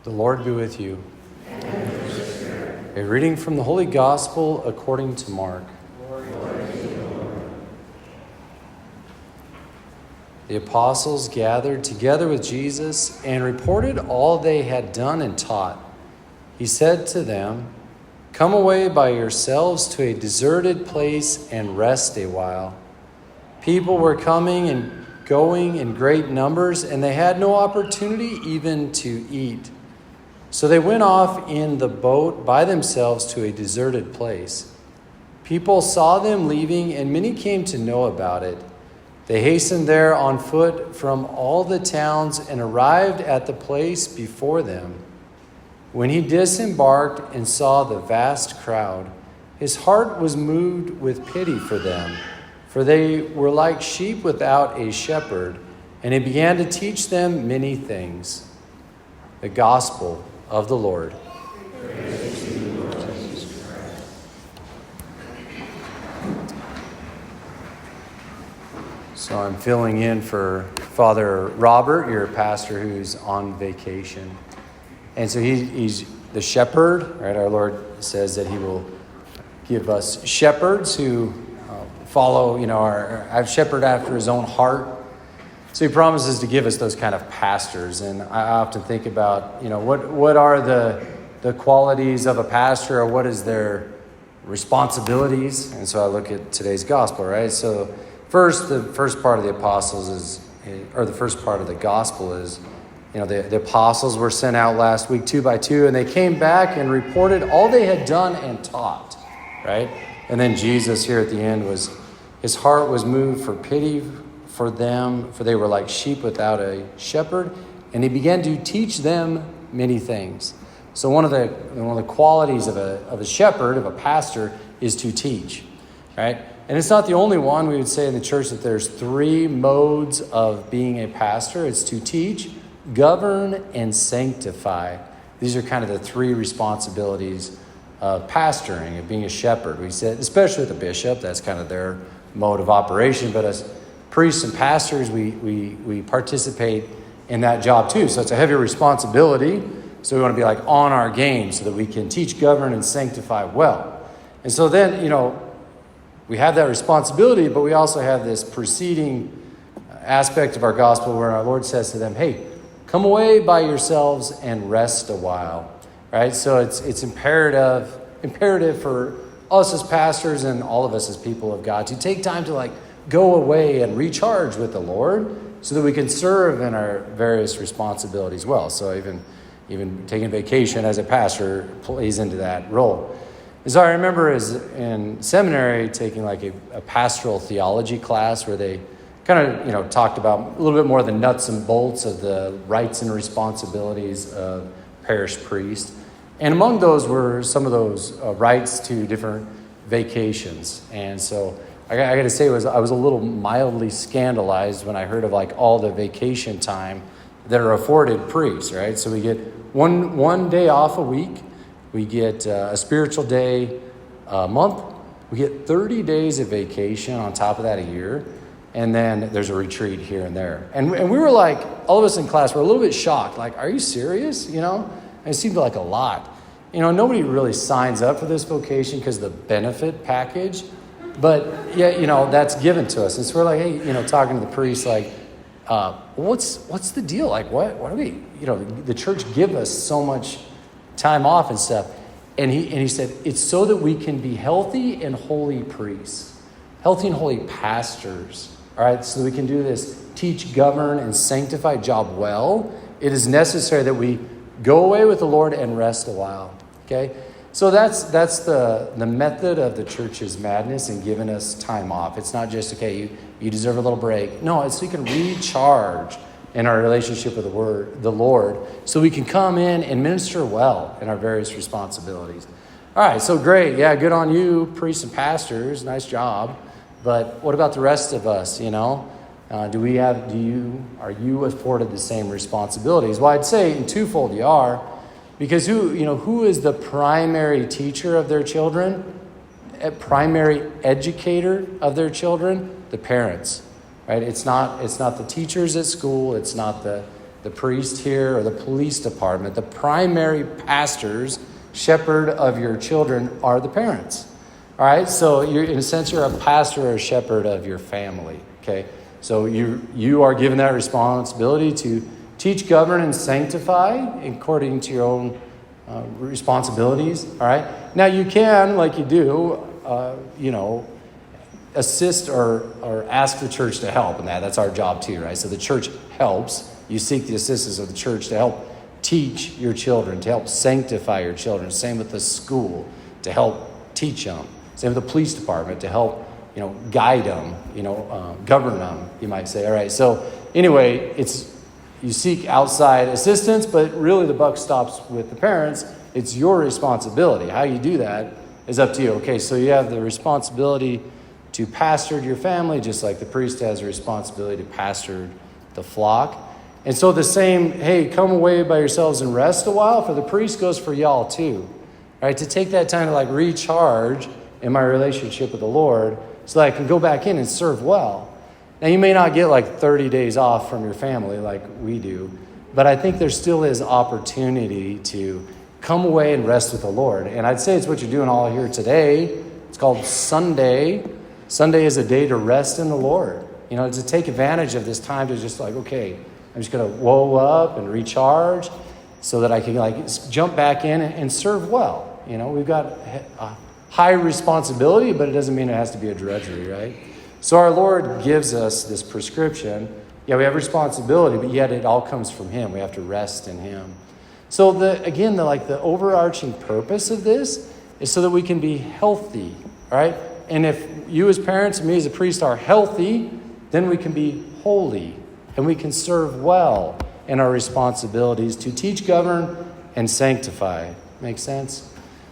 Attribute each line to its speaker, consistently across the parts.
Speaker 1: The Lord be with you. A reading from the Holy Gospel according to Mark. The apostles gathered together with Jesus and reported all they had done and taught. He said to them, "Come away by yourselves to a deserted place and rest a while." People were coming and going in great numbers, and they had no opportunity even to eat. So they went off in the boat by themselves to a deserted place. People saw them leaving, and many came to know about it. They hastened there on foot from all the towns and arrived at the place before them. When he disembarked and saw the vast crowd, his heart was moved with pity for them, for they were like sheep without a shepherd, and he began to teach them many things. The Gospel of the Lord.
Speaker 2: Praise to you, Lord Jesus Christ.
Speaker 1: So I'm filling in for Father Robert, your pastor who's on vacation. And so he's the shepherd, right? Our Lord says that he will give us shepherds who follow, our shepherd after his own heart. So he promises to give us those kind of pastors. And I often think about, what are the qualities of a pastor, or what is their responsibilities? And so I look at today's gospel, right? So the first part of the gospel is, the apostles were sent out last week 2 by 2, and they came back and reported all they had done and taught, right? And then Jesus here at the end his heart was moved for pity for them, for they were like sheep without a shepherd, and he began to teach them many things. So one of the qualities of a shepherd, of a pastor, is to teach, right? And it's not the only one. We would say in the church that there's 3 modes of being a pastor. It's to teach, govern, and sanctify. These are kind of the 3 responsibilities of pastoring, of being a shepherd. We said, especially with the bishop, that's kind of their mode of operation, but as priests and pastors, we participate in that job too. So it's a heavy responsibility. So we want to be like on our game so that we can teach, govern, and sanctify well. And so then, we have that responsibility, but we also have this preceding aspect of our gospel where our Lord says to them, "Hey, come away by yourselves and rest a while." Right? So it's imperative for us as pastors and all of us as people of God to take time to go away and recharge with the Lord so that we can serve in our various responsibilities well. So even taking vacation as a pastor plays into that role. And so I remember in seminary taking a pastoral theology class where they kind of talked about a little bit more the nuts and bolts of the rights and responsibilities of parish priest. And among those were some of those rights to different vacations. And so I got to say, I was a little mildly scandalized when I heard of all the vacation time that are afforded priests, right? So we get one day off a week. We get a spiritual day a month. We get 30 days of vacation on top of that a year. And then there's a retreat here and there. And we were all of us in class were a little bit shocked. Are you serious? It seemed like a lot. Nobody really signs up for this vocation because of the benefit package. But yeah, that's given to us. And so we're hey, talking to the priest, what's the deal? What do we, the church give us so much time off and stuff. And he said, it's so that we can be healthy and holy priests, healthy and holy pastors. All right, so that we can do this teach, govern, and sanctify job well. It is necessary that we go away with the Lord and rest a while. Okay? So that's the method of the church's madness in giving us time off. It's not just, okay, you deserve a little break. No, it's so you can recharge in our relationship with the Lord, so we can come in and minister well in our various responsibilities. All right, so great. Yeah, good on you, priests and pastors. Nice job. But what about the rest of us, Are you afforded the same responsibilities? Well, I'd say in twofold you are, because who is the primary teacher of their children? A primary educator of their children? The parents, right? It's not the teachers at school. It's not the the priest here or the police department, the primary pastors, shepherd of your children are the parents. All right, so in a sense, you're a pastor or a shepherd of your family, okay? So you are given that responsibility to teach, govern, and sanctify according to your own responsibilities, all right? Now, you can, like you do, assist or ask the church to help in that. That's our job too, right? So the church helps. You seek the assistance of the church to help teach your children, to help sanctify your children. Same with the school, to help teach them. Same with the police department, to help, guide them, govern them, you might say. All right, so anyway, you seek outside assistance, but really the buck stops with the parents. It's your responsibility. How you do that is up to you. Okay, so you have the responsibility to pastor your family, just like the priest has a responsibility to pastor the flock. And so the same, hey, come away by yourselves and rest a while, for the priest goes for y'all too. Right? To take that time to recharge in my relationship with the Lord so that I can go back in and serve well. Now, you may not get 30 days off from your family like we do, but I think there still is opportunity to come away and rest with the Lord. And I'd say it's what you're doing all here today. It's called Sunday. Sunday is a day to rest in the Lord. To take advantage of this time to just okay, I'm just going to woe up and recharge so that I can jump back in and serve well. We've got a high responsibility, but it doesn't mean it has to be a drudgery, right? So our Lord gives us this prescription. Yeah, we have responsibility, but yet it all comes from Him. We have to rest in Him. So the overarching purpose of this is so that we can be healthy, right? And if you as parents and me as a priest are healthy, then we can be holy and we can serve well in our responsibilities to teach, govern, and sanctify. Make sense?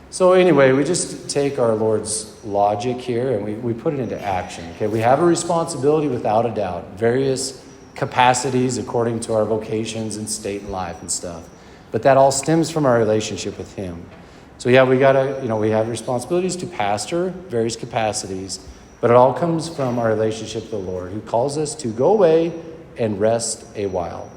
Speaker 1: So anyway, we just take our Lord's logic here and we put it into action. Okay, we have a responsibility without a doubt, various capacities according to our vocations and state in life and stuff. But that all stems from our relationship with Him. So yeah, we have responsibilities to pastor, various capacities, but it all comes from our relationship with the Lord, who calls us to go away and rest a while.